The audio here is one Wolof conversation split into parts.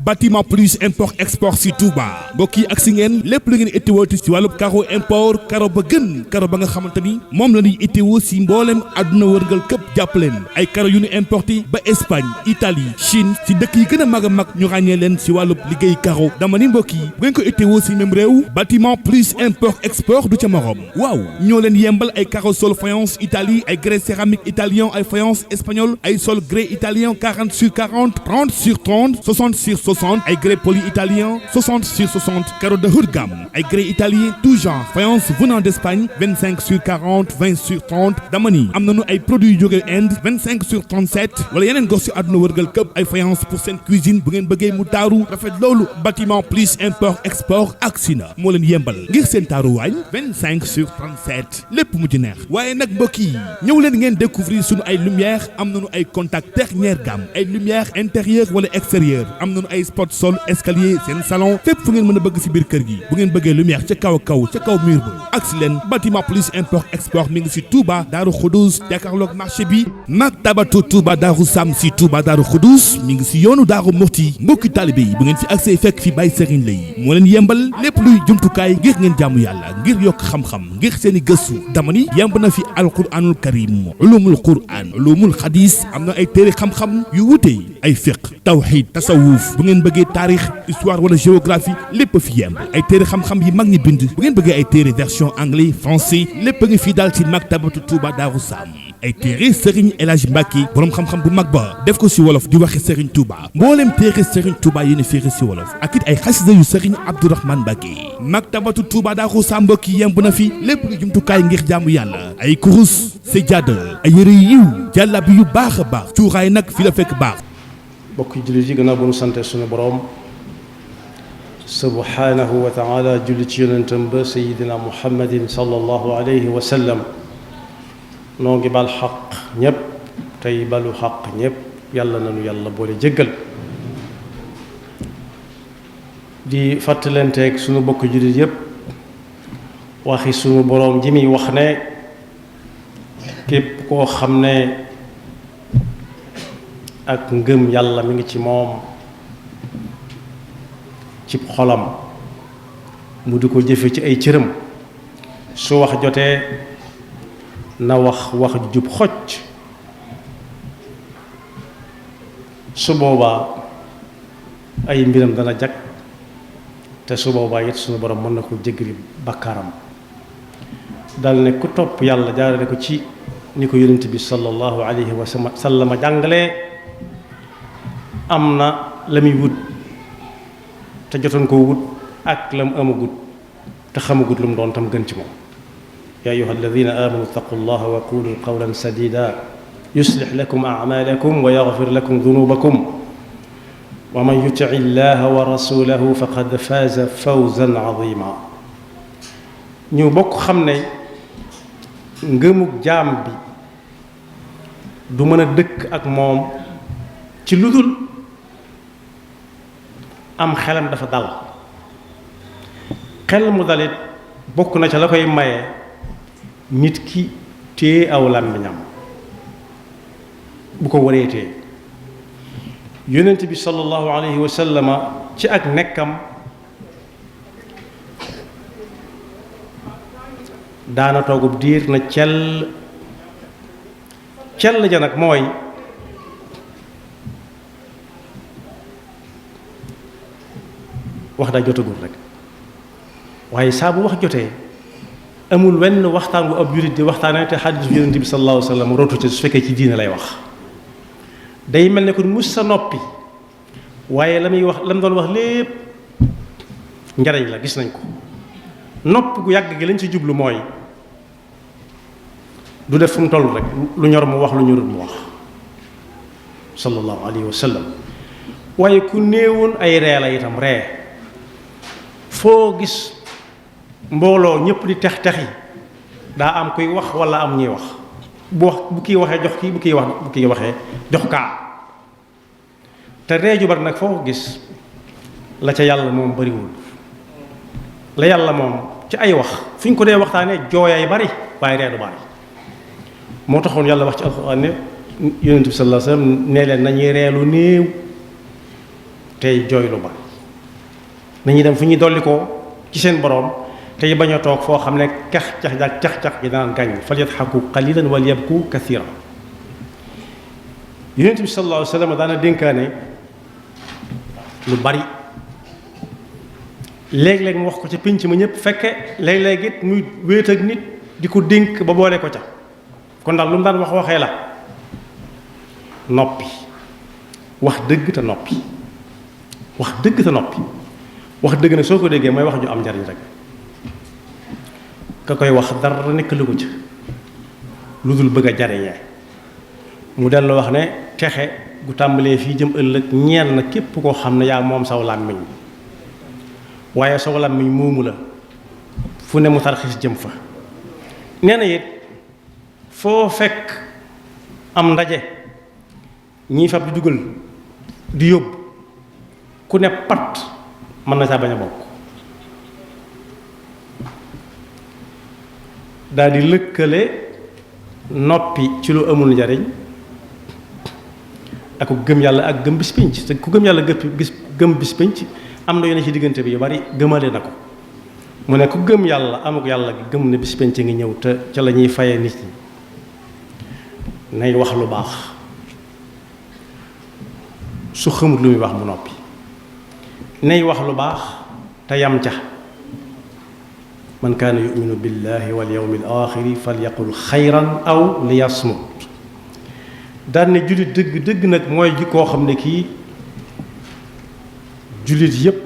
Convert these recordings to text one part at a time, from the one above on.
bâtiment plus import export si Touba mbokk yi ak si ngeen lépp lu ngeen itteewooti si wàllub caro import caro ba gën caro ba nga xamante ni moom la ñuy itteewoo si mboolem àdduna wërngal këpp jàppaleen ay caro yu ñu importé ba Espagne Italie Chine si dëkk yi gën a mag ñu ràññee leen si wàllub liggéey caro dama ni mbokk yi bu ngeen ko itteewoo si même réew bâtiment plus import export du ca morom waaw ñoo leen yembal ay caro sol faïence Italie ay grès céramique italien ay faïence espagnol ay sol grès italien 40 sur 40 30 sur 30 60 sur 60 ay grès poli italien 60 sur 60 carreaux de haut de gamme ay grès italien tout genre faïence venant d'Espagne 25 sur 40 20 sur 30 dama ni am nañu ay produits yu jóge Inde 25 sur 37 wala yeneen gox ci àdduna wërgal këpp ay faïence pour seen cuisine bu ngeen bëggee mu taaru rafet loolu bâtiment plus import export ak sina moo leen yembal ngir seen taaru waañ 25 sur 37 lépp mu ci neex waaye nag mbokk yi ñëw leen ngeen découvrir sunu ay lumière am nañu ay contact dernière gamme ay lumière intérieure wala extérieure am nañu ay spot sol escalier seen salon fépp fu ngeen mën a bëgg si biir kër gi bu ngeen bëggee lumière ca kaw ca kaw mur ba ak si leen bâtiment plus import export mi ngi si Touba Daaru Xuddus jàkkaarloog marché bi Maktabatu Touba Daaru Sam si Touba Daaru Xuddus mi ngi si yoonu Daaru Muxti mbokki talibé yi bu ngeen fi accès fekk fi Baye Serigne Lay moo leen yembal lépp luy jumtukaay ngir ngeen jaamu yàlla ngir yokk xam-xam ngir seen i gëstu dama ni yemb na fi alquranul karim ulumul quran ulumul xadis am na ay téere xam-xam yu wute ay fiqh tawhid tasawuf bu ngeen bëggee taarix histoire wala géographie lépp fi yemb ay téere xam-xam yi mag ñi bind bu ngeen bëggee ay téere version anglais français lépp nga fi daal ci Maktabatu Touba Daaru Sam ay téere Serigne El Hadj Mbacké borom xam-xam bu mag ba def ko si wolof di waxe Serigne Touba mboolem téere Serigne Touba yéen a féere si wolof ak it ay xasida yu Serigne Abdourahmane Mbacké Maktabatu Touba Daaru Sam mbokk yi yemb na fi lépp lu jumtukaay ngir jaamu yàlla ay kurus sajjaada ay yëre yiw jàllabi yu baax a baax cuuraay nag fi la fekk baax. bokk jullit yi gannaaw bu nu sante suñu boroom subhanahu wa taala julli ci yonentam ba sayidina muhammadin sallallahu alayhi wa sallam noo ngi bal xaq ñépp tey balu xaq ñépp yàlla nanu yàlla boole jéggal di fàttalanteeg suñu bokk jullit yépp waxi suñu boroom ji muy wax ne képp koo xam ne ak ngëm yàlla mi ngi ci moom ci xolam mu di ko jëfe ci ay cëram su wax jotee na wax wax jub xocc su boobaa ay mbiram dana jag te su boobaa it suñu borom mën na ko jéggali bakkaaram dal ne ku topp yàlla jaarale ko ci ni ko yonent bi sallallahu alayhi wa sallam jàngalee am na la muy wut te jotoon koo wut ak la mu amagut te xamagut lu mu doon tam gën ci moom yaa ayyuha alladina amanu ittaqu llaha wa qulu qawlan sadida yuslix lakum acmalakum wa yaxfir lakum dunubakum wa man yuti llaha wa rasulahu faqad faaza fawzan azima ñu bokk xam ne ngëmug jaam bi du mën a dëkk ak moom ci lu dul am xelam dafa dal xel mu dalit bokk na ca la koy maye nit ki téye aw làmmiñam bu ko waree téye yonent bi sallallahu alayhi wa sallama ci ak nekkam daana toogub diir na cell ja nag mooy wax daa jotagul rek waaye saa bu wax jotee amul wenn waxtaan bu ab jurit di waxtaanee te xadiis yonent bi sallallahu alayhi wa sallam rotu ci su fekkee ci diine lay wax day mel ne ko mus sa noppi waaye la muy wax la mu doon wax lépp njariñ la gis nañ ko nopp gu yàgg gi lañ ci jublu mooy du def fu mu toll rek lu ñor mu wax lu ñorut mu wax sallallahu alayhi wa sallam waaye ku néewoon ay ree la itam ree foo gis mbooloo ñëpp di tex-texi daa am kuy wax wala am ñuy wax bu kii waxee jox kii bu kii waxee jox kaa te ree ju bari nag foo gis la ca yàlla moom bariwul la yàlla moom ci ay wax fu ñu ko dee waxtaanee jooyaay bari waaye ree du bari moo taxoon yàlla wax ci alxuraan ne yonent bi sallallahu alayhi wasallam nee leen nañuy reelu néew tey jooy lu bari nañuy dem fu ñuy dolli ko ci seen boroom tey bañ a toog foo xam ne cax-cax yi danaan gàññ fal yadxaku qalilan wal yabku kathira. Yonent bi sallallahu alayhi wa sallam daana dénkaane lu bari léeg-léeg mu wax ko ca pénc ma ñëpp fekke léeg-léeg it muy wéet ak nit di ko dénk ba boole ko ca kon daal lu mu daan waxee la noppi wax dëgg te noppi wax dëgg te noppi wax dëgg nag soo ko déggee mooy wax ju am njariñ rek ka koy wax dara nekk lu ko ca lu dul bëgg a jariñee mu dellu wax ne texe gu tàmbalee fii jëm ëllëg ñeel na képp koo xam ne yaa moom saw làmmiñ waaye saw làmmiñ moomu la fu ne mu tarxis jëm fa nee na it foo fekk am ndaje ñii fab di dugal di yóbbu ku ne pat mën na saa bañ a bokk daal di lëkkale noppi ci lu amul njariñ ak ku gëm yàlla ak gëm bis pénc te ku gëm yàlla gëm bis pénc am na yoone ci diggante bi yu bari gëmale na ko mu ne ku gëm yàlla amuk yàlla gëm ne bis pénc ngi ñëw te ca la ñuy faye nit ñi nay wax lu baax su xamut lu muy wax mu noppi nay wax lu baax te yam ca man kaana yuminu billahi wal yawmil axiri falyaqul xayran aw liyasmut daan ne jullit dëgg dëgg nag mooy ji koo xam ne kii jullit yépp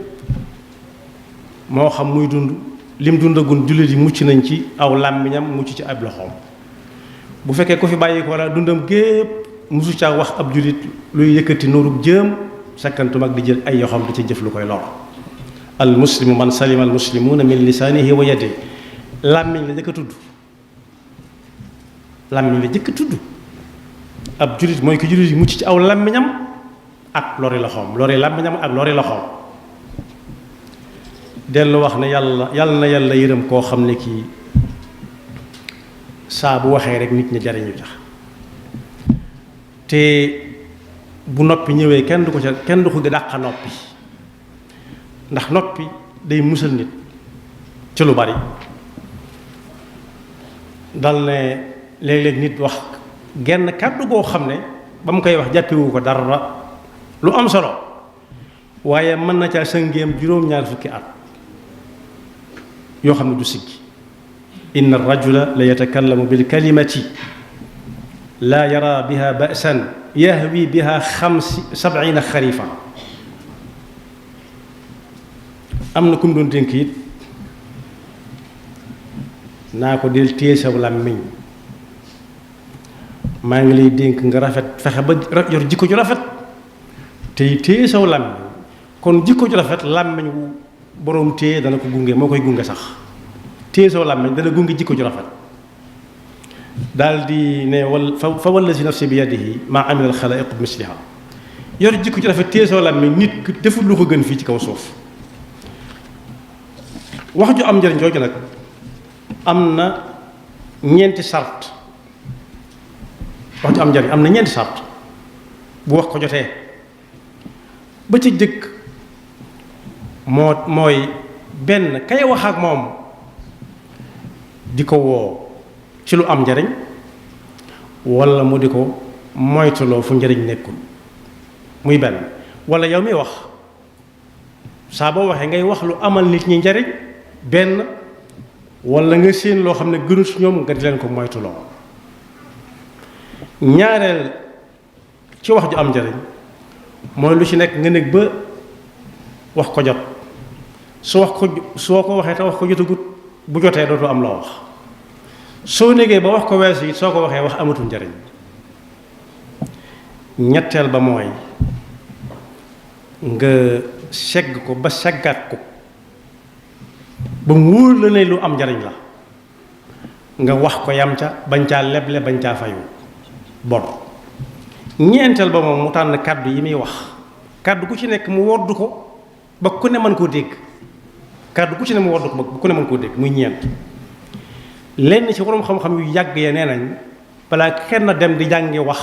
moo xam muy dund lim dundagun jullit yi mucc nañ ci aw làmmiñam mucc ci ab loxoom bu fekkee ku fi bàyyi ko walla dundam gépp musu caa wax ab jullit luy yëkkati nuurub jëm sakkantum ak di jël ay yoxam di ci jëf lu koy lor al muslimu man salima al muslimuuna min lisaanihi wa yadihi làmmiñ la jëkk a tudd làmmiñ la jëkk a tudd ab jullit mooy ki jullit yi mucc ci aw làmmiñam ak lori loxoom lori làmmiñam ak lori loxoom dellu wax ne yàlla na yàlla yërëm koo xam ne kii saa bu waxee rek nit ñi jariñu tax te bu noppi ñëwee kenn du ko dàqa noppi ndax noppi day musal nit ci lu bari dal ne léeg-léeg nit wax genn kàddu goo xam ne ba mu koy wax jàppewu ko dara lu am solo waaye mën na caa sëngéem juróom-ñaar fukki at yoo xam ne du siggi inna rajula la yatakallamu bil kalimati laa yara biha ba'san yahwi biha 70 xarifa am na ku mu doon dénk it naa ko del téye saw làmmiñ maa ngi lay dénk nga rafet fexe ba yor jikko ju rafet tey téye saw làmmiñ kon jikko ju rafet làmmiñ wu boroom téye dana ko gunge moo koy gunge sax téye saw làmmiñ dana gunge jikko ju rafet daal di ne fa wallazi nafsi bi yadihi maa amila al xalaa'iqu bi misliha yor jikko ju rafet téye saw làmmiñ nit deful lu ko gën fii ci kaw suuf wax ju am njëriñ jooju nag am na ñeenti sart wax ju am njëriñ am na ñeenti sart bu wax ko jotee ba ci jëkk mooy benn kay wax ak moom di ko woo ci lu am njariñ walla mu di ko moytuloo fu njariñ nekkul muy benn walla yow mi wax saa boo waxee ngay wax lu amal nit ñi njariñ benn walla nga séen loo xam ne gënu ci ñoom nga di leen ko moytuloo ñaareel ci wax ju am njariñ mooy lu ci nekk nga nekk ba wax ko jot soo ko waxee te wax ko jotagut bu jotee dootu am loo wax soo négee ba wax ko weesu it soo ko waxee wax amatul njariñ ñetteel ba mooy nga segg ko ba seggaat ko ba mu wóor la ne lu am njariñ la nga wax ko yam ca bañ caa leble bañ caa fayu bor ñeenteel ba moom mu tànn kàddu yi muy wax kàddu ku ci nekk mu wodd ko ba ku ne mën koo dégg kàddu ku ci ne mu wodd ko ba ku ne mën koo dégg muy ñeent lenn ci borom xam-xam yu yàgg ya nee nañ balaa kenn dem di jàngi wax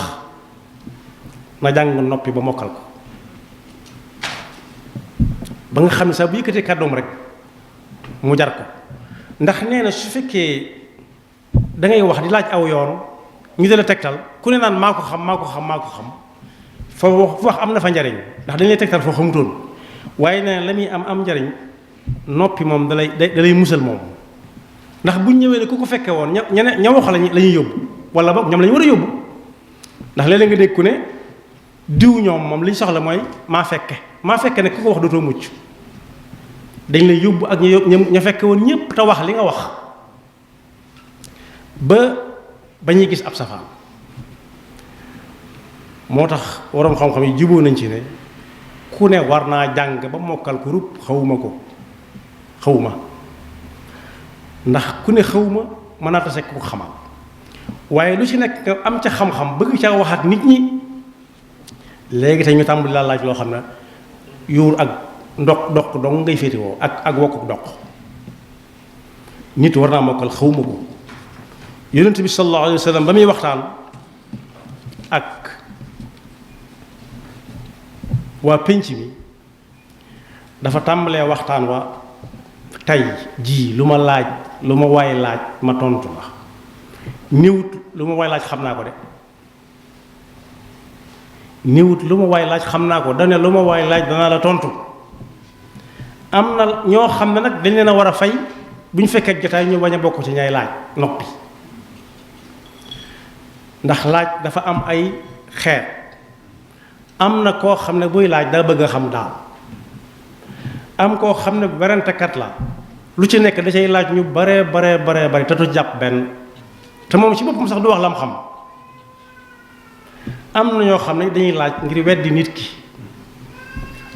na jàng noppi ba mokkal ko ba nga xam ne sax bu yëkkatee kàddoom rek mu jar ko. ndax nee na su fekkee da ngay wax di laaj aw yoon ñu dala tegtal ku ne naan maa ko xam foo wax am na fa njariñ ndax dañ lay tegtal foo xamutoon waaye nee na la muy am njariñ noppi moom dalay musal moom. ndax buñ ñëwee ne ku ko fekke woon ña wax la ñuy yóbbu wala boog ñoom la ñu war a yóbbu ndax léeg-léeg nga dégg ku ne diw ñoom moom li ñu soxla mooy maa fekke ne ku ko wax dootoo mucc dañ lay yóbbu ak ña fekke woon ñépp te wax li nga wax ba ñuy gis ab safaan. moo tax waroom xam-xam yi juboo nañ ci ne ku ne war naa jàng ba mokkal ko rupp xawuma ndax ku ne xawma mën naa tase ku xamal waaye lu ci nekk nga am ca xam-xam bëgg ca wax ak nit ñi léegi te ñu tàmbali laa laaj loo xam ne yuur ak doq dong ngay féetewoo ak wokkuk doq nit war naa mokkal xawma ko. yonent bi sallallahu alayhi wa sallam ba muy waxtaan ak waa pénc mi dafa tàmbalee waxtaan wa tey jii lu ma waay laaj ma tontu la niwut lu ma waay laaj xam naa ko de niwut lu ma waay laaj xam naa ko dane lu ma waay laaj danaa la tontu. am na ñoo xam ne nag dañ leen a war a fay bu ñu fekkee jotaay ñu bañ a bokk ci ñay laaj noppi ndax laaj dafa am ay xeet. am na koo xam ne buy laaj daa bëgg a xam daal am koo xam ne werantekat la lu ci nekk da cay laaj ñu bare te du jàpp benn te moom ci boppam sax du wax lam xam. am na ñoo xam ne dañuy laaj ngir weddi nit ki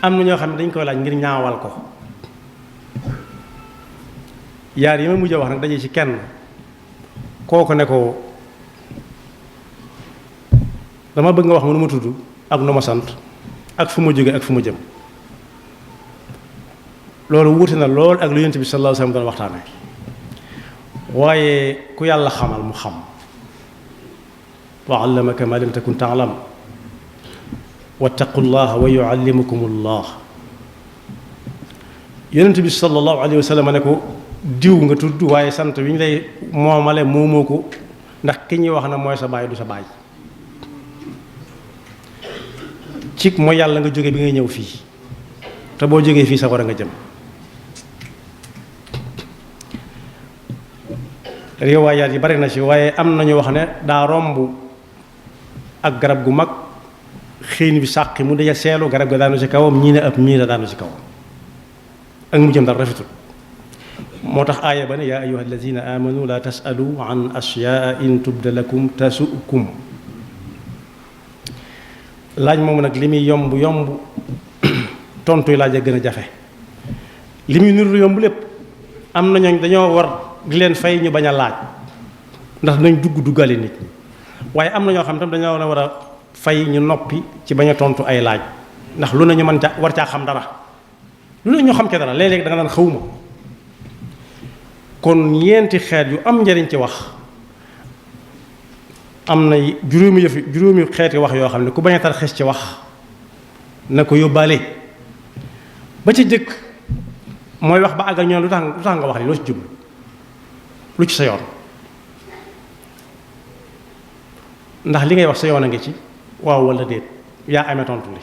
am na ñoo xam ne dañ koy laaj ngir ñaawal ko. yaar yi ma mujj a wax nag daje ci kenn kooku ne ko dama bëgg nga wax ma nu ma tudd ak nu ma sant ak fu ma jóge ak fu ma jëm. loolu wuute na lool ak lu Yonent bi sallallahu alayhi wa sallam doon waxtaane waaye ku yàlla xamal mu xam wa allamaka ma lam takun ta'lam wattaqullaha wa yuallimukumullah. Yonent bi sallallahu alayhi wa sallam ne ko diw nga tudd waaye sant wi ñu lay moomale moomoo ko ndax ki ñuy wax na mooy sa baay du sa baay cig mooy yàlla nga jóge bi ngay ñëw fii te boo jógee fii sa war a nga jëm. riwaayaat yi bari na ci waaye am nañu wax ne daa romb ak garab gu mag xiin bi sàqi mu deja seelu garab ga daanu ci kawam ñii ne ab ñii la daanu ci kawam ak mu jëm dara rafetul. moo tax aaya ba ne yaa ayyuha alladina amanu la tasalu an ashyaa in tubda lakum tasukum. laaj moom nag li muy yomb tontuy laaj a gën a jafe li muy nuru yomb lépp am na ñooñ dañoo war di leen fay ñu bañ a laaj ndax nañ duggale nit ñi waaye am na ñoo xam tam dañoo war a fay ñu noppi ci bañ a tontu ay laaj ndax lu ne ñu mën ca war caa xam dara lu ne ñu xam ca dara léeg-léeg da nga naan xawma. kon ñeenti xeet yu am njariñ ci wax am na juróomi xeeti wax yoo xam ne ku bañ a tarxis ci wax na ko yóbbaale. ba ci jëkk mooy wax ba àggal ñoom lu tax nga wax li loo ci jublu lu ci sa yoon ndax li ngay wax sa yoon a ngi ci waaw walla déet yaa amee tontu li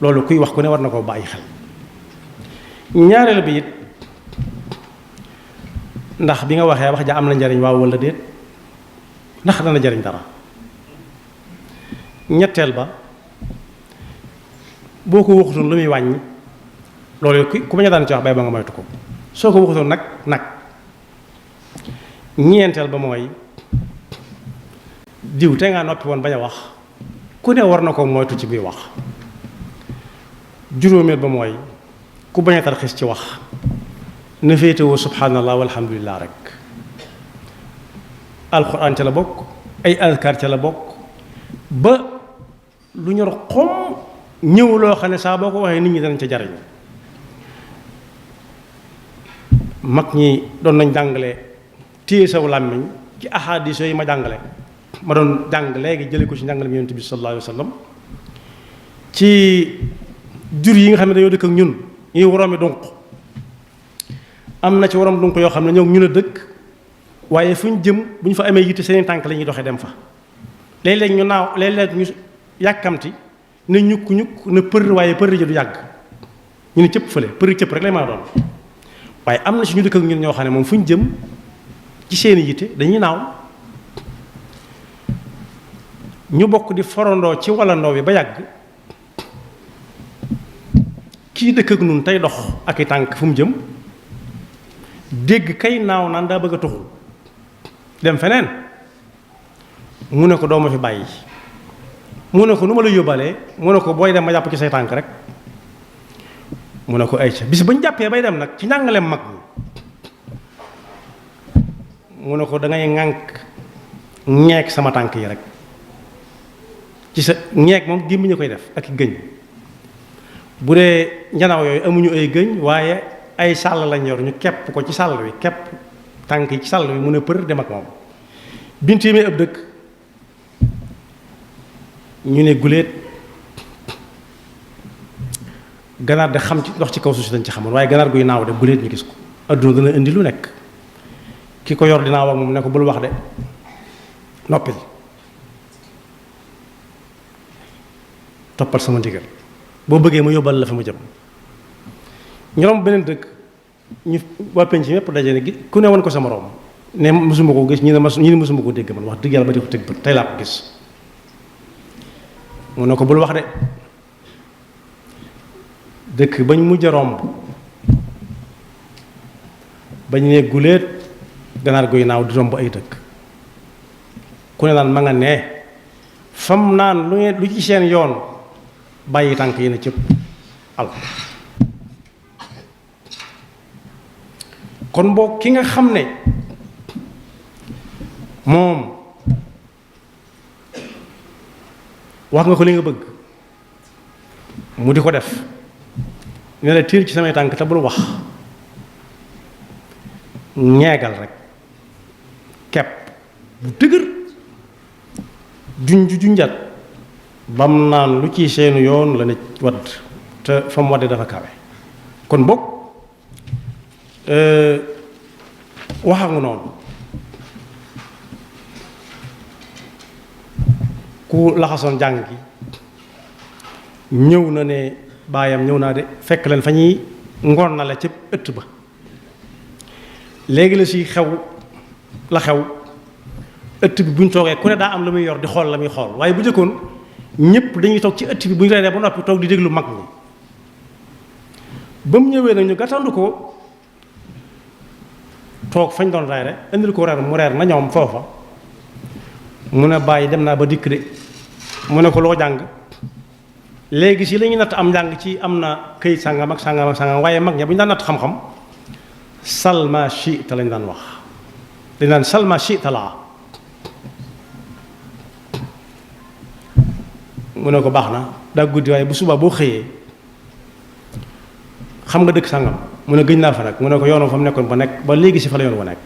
loolu kuy wax ku ne war na koo bàyyi xel. ñaareel bi it ndax bi nga waxee wax ja am na njariñ waaw walla déet ndax dana jariñ dara. ñetteel ba boo ko waxutoon lu muy wàññi loolu ku bañ a daan ci wax bay ba nga moytu ko soo ko waxutoon nag. ñeenteel ba mooy diw te ngaa noppi woon bañ a wax ku ne war na ko moytu ci biir wax. juróomeel ba mooy ku bañ a tarxis ci wax na féetewoo subhanallah walhamdulillah rek. alxuraan ca la bokk ay azkar ca la bokk ba lu ñor xom ñëw loo xam ne saa boo ko waxee nit ñi danañ ca jariñ. mag ñi doon nañ jàngale téye saw làmmiñ ci ahadis yi ma jàngale ma doon jàng léegi jële ko ci njàngale mi yonent bi sallallahu alayhi wa sallam ci jur yi nga xam ne dañoo dëkk ak ñun ñuy woroomi dunq am na ci worom dunq yoo xam ne ñoo ñu ne dëkk waaye fu ñu jëm bu ñu fa amee yitte seen tànk la ñuy doxee dem fa léeg-léeg ñu naaw léeg-léeg ñu yàkkamti ne ñukk ñukk ne për waaye për ji du yàgg ñu ne cëpp fële për cëpp rek lay mën a doon waaye am na si ñu dëkk ak ñun ñoo xam ne moom fu ñu jëm ci seeni yitte dañuy naaw ñu bokk di forandoo ci walandoo bi ba yàgg kii dëkk ak nun tey dox ak i tànk fu mu jëm dégg kay naaw naan daa bëgg a tuxu dem feneen mu ne ko doo ma fi bàyyi mu ne ko nu ma la yóbbalee mu ne ko booy dem ma jàpp ci say tànk rek mu ne ko ay ca bis bañ jàppee bay dem nag ci njàngaleem mag mu ne ko da ngay ŋànk ñeek sama tànk yi rek ci sa ñeek moom gémmiñ a koy def ak i gëñ bu dee njanaaw yooyu amuñu ay gëñ waaye ay sàll lañ yor ñu kepp ko ci sàll wi kepp tànk yi ci sàll wi mu ne për dem ak moom bintéemee ab dëkk ñu ne guléet ganaar de xam ci dox ci kaw suuf si dañ ci xamoon waaye ganaar guy naaw de guléet ñu gis ko adduna dana indi lu nekk ki ko yor dinaa wax moom ne ko bul wax de noppil toppal sama ndigal boo bëggee ma yóbbal la fa ma jëm ñoom beneen dëkk ñu waa penc yépp daje ne ku ne woon ko sa moroom ne mosuma ko gis ñi ne mosuma ko dégg man wax dëgg yàlla ba di ko tëgg bët tey laa ko gis mu ne ko bul wax de dëkk bañ mujj a romb bañ ne guléet ganaar guy naaw di romb ay dëkk ku ne naan ma nga ne fam naan lu ci seen yoon bàyyi tànk yi na cëpp al kon boo ki nga xam ne moom wax nga ko li nga bëgg mu di ko def ne la tiir ci samay tànk te bul wax ñeegal rek kepp bu dëgër junjat bam naan lu ci seenu yoon la ne wadd te fa mu wadde dafa kawe kon bokk waxa nga noonu ku laxasoon jàng gi ñëw na ne baayam ñëw naa de fekk leen fa ñuy ngoon na la ca ëtt ba léegi la si xew ëtt bi bu ñu toogee ku ne daa am la muy yor di xool la muy xool waaye bu jëkkoon ñëpp dañuy toog ci ëtt bi bu ñu reeree ba noppi toog di déglu mag ñi ba mu ñëwee nag ñu gàttandu ko toog fañ doon reere indil ko reer mu reer na ñoom foofa mu ne bàyyi dem naa ba dikk de mu ne ko loo jàng léegi si la ñuy natt am njàng ci am na këyit sàngam ak sàngam ak sàngam waaye mag ña bu ñu daan natt xam-xam salma shi'ta lañ daan wax dañ daan salma shi'ta laa mu ne ko baax na daa guddi waaye bu subaa boo xëyee xam nga dëkk sàngam mu ne gëñ naa fa nag mu ne ko yoonam fa mu nekkoon ba nekk ba léegi si fa la yoon wa nekk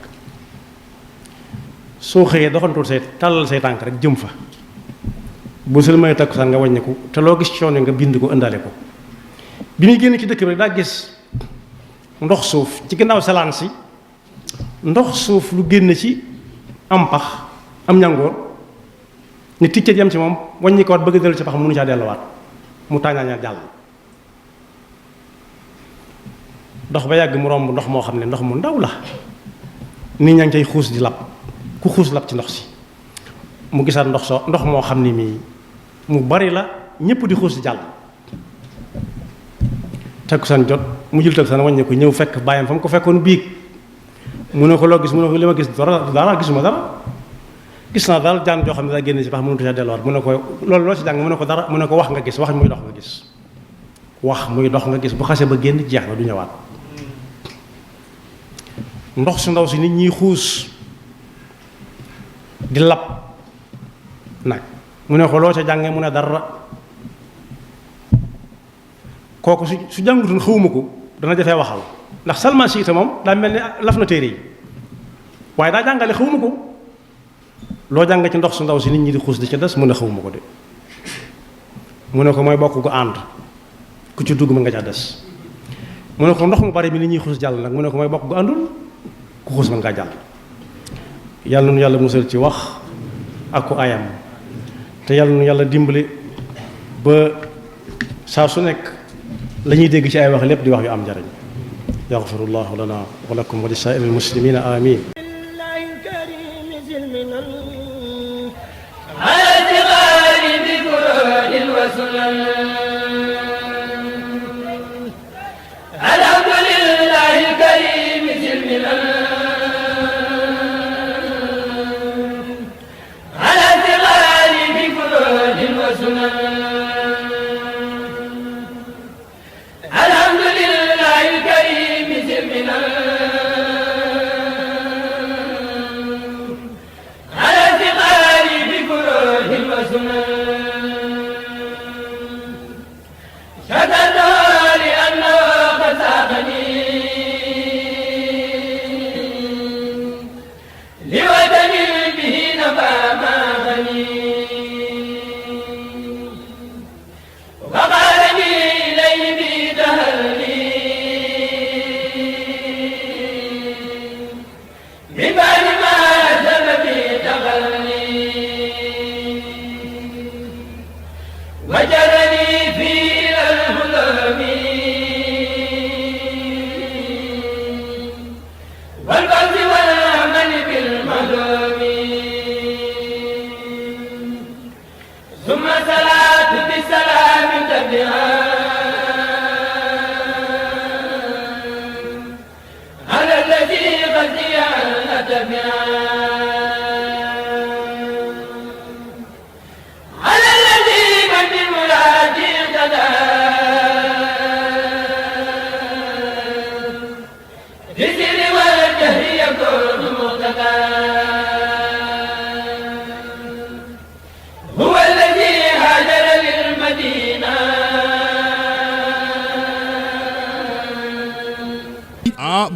soo xëyee doxantul say tàllal say tànk rek jëm fa bu sel may takkusaan nga wàññiku te loo gis ci yoon nga bind ko ëndaale ko bi muy génn ci dëkk bi rek daa gis ndox suuf ci ginnaaw salaan si ndox suuf lu génn ci am pax am ñangoor ni ticcet yam ci moom wàññi ko waat bëgg dellu ci pax mënu caa delluwaat mu tàññaaña jàll dox ba yàgg mu romb ndox moo xam ne ndox mu ndaw la nit ñaa ngi cay xuus di lab ku xuus lab ci ndox si mu gisaat ndox moo xam ne mii mu bari la ñëpp di xuus di jàll takkusaan jot mu jël takkusaan wàññi ko ñëw fekk bàyyam fa mu ko fekkoon biig mu ne ko loo gis mu ne ko li ma gis dara gisuma dara gis naa daal jaan joo xam ne daa génn si pax mënut a delluwaat mu ne ko loolu loo ci jàng mu ne ko dara mu ne ko wax nga gis wax muy dox nga gis wax muy dox nga gis bu xasee ba génn jeex na du ñëwaat ndox su ndaw si nit ñiy xuus di lab nag mu ne ko loo ca jàngee mu ne dara kooku su jàngutoon xawuma ko dana jafee waxal ndax salma siita moom daa mel ni laf na téere yi waaye daa jàngale xawuma ko loo jàng ci ndox su ndaw si nit ñi di xuus di ca des mu ne xawuma ko de mu ne ko mooy bokk gu ànd ku ci dugg ma nga ca des mu ne ko ndox mu bari mi ni ñuy xuus jàll nag mu ne ko mooy bokk gu àndul ku xuus mën ngaa jàll. yàlla nu yàlla musal ci wax ak ku ayam te yàlla nu yàlla dimbali ba saa su nekk la ñuy dégg ci ay wax lépp di wax yu am njariñ. yaxfirullahu lana wa lakum wa li saa'iril muslimina amin.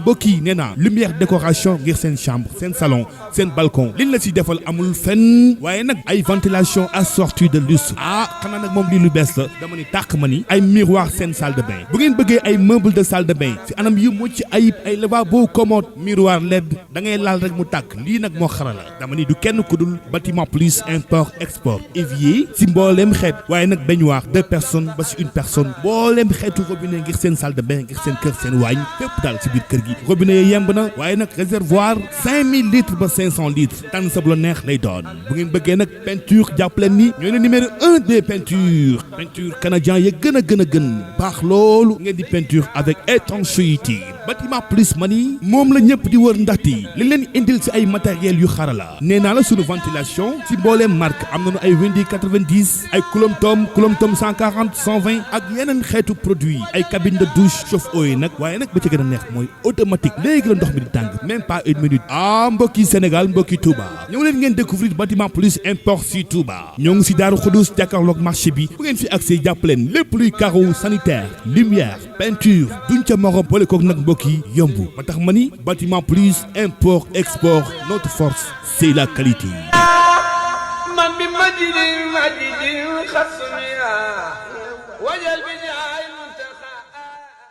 mbokk yi nee naa lumière décoration ngir seen chambre seen salon seen balcon liñ la ci defal amul fenn waaye nag ay ventilation assortie de lustre xanaa nag moom lii lu bees la dama ni tàq ma ni ay miroir seen salle de bain bu ngeen bëggee ay meuble de salle de bain ci anam yu mucc ayib ay lavabo commode miroir LED da ngay laal rek mu tàkk lii nag moo xarala dama ni du kenn ku dul Bâtiment Plus import export évier ci mbooleem xeet waaye nag baignoire 2 personnes ba ci 1 personne mbooleem xeetu robinet ngir seen salle de bain ngir seen kër seen waañ fépp daal ci biir kër gi robinet yi yemb na waaye nag réservoir 5000 litres ba 500 litres tànn sa bu la neex lay doon bu ngeen bëggee nag peinture jàppaleen ni ñoo ne numéro 1 des peintures peinture canadien ya gën a baax loolu ngeen di peinture avec étanchéité Bâtiment Plus mani moom la ñëpp di wër ndaxte li leen indil ci ay matériels yu xarala nee naa la sunu ventilation ci mbooleem marque am nañu ay Windi 90 ay Coulomb Tom 140 120 ak yeneen xeetu produit ay cabine de douche chauffe-eau yi nag waaye nag ba ci gën a neex mooy automatique léegi la ndox mi di tàng même pas une minute mbokki Sénégal mbokki Touba ñëw leen ngeen découvrir Bâtiment Plus import si Touba ñoo ngi si Daaru Xudoos jàkkaarloog marché bi bu ngeen fi accès jàppaleen lépp luy carreau sanitaire lumière peinture duñ ca morom boole koog nag mbokk yi yomb ba tax ma ni Bâtiment Plus import export notre force c'est la qualité. man bi majidin xasmiya wajal bi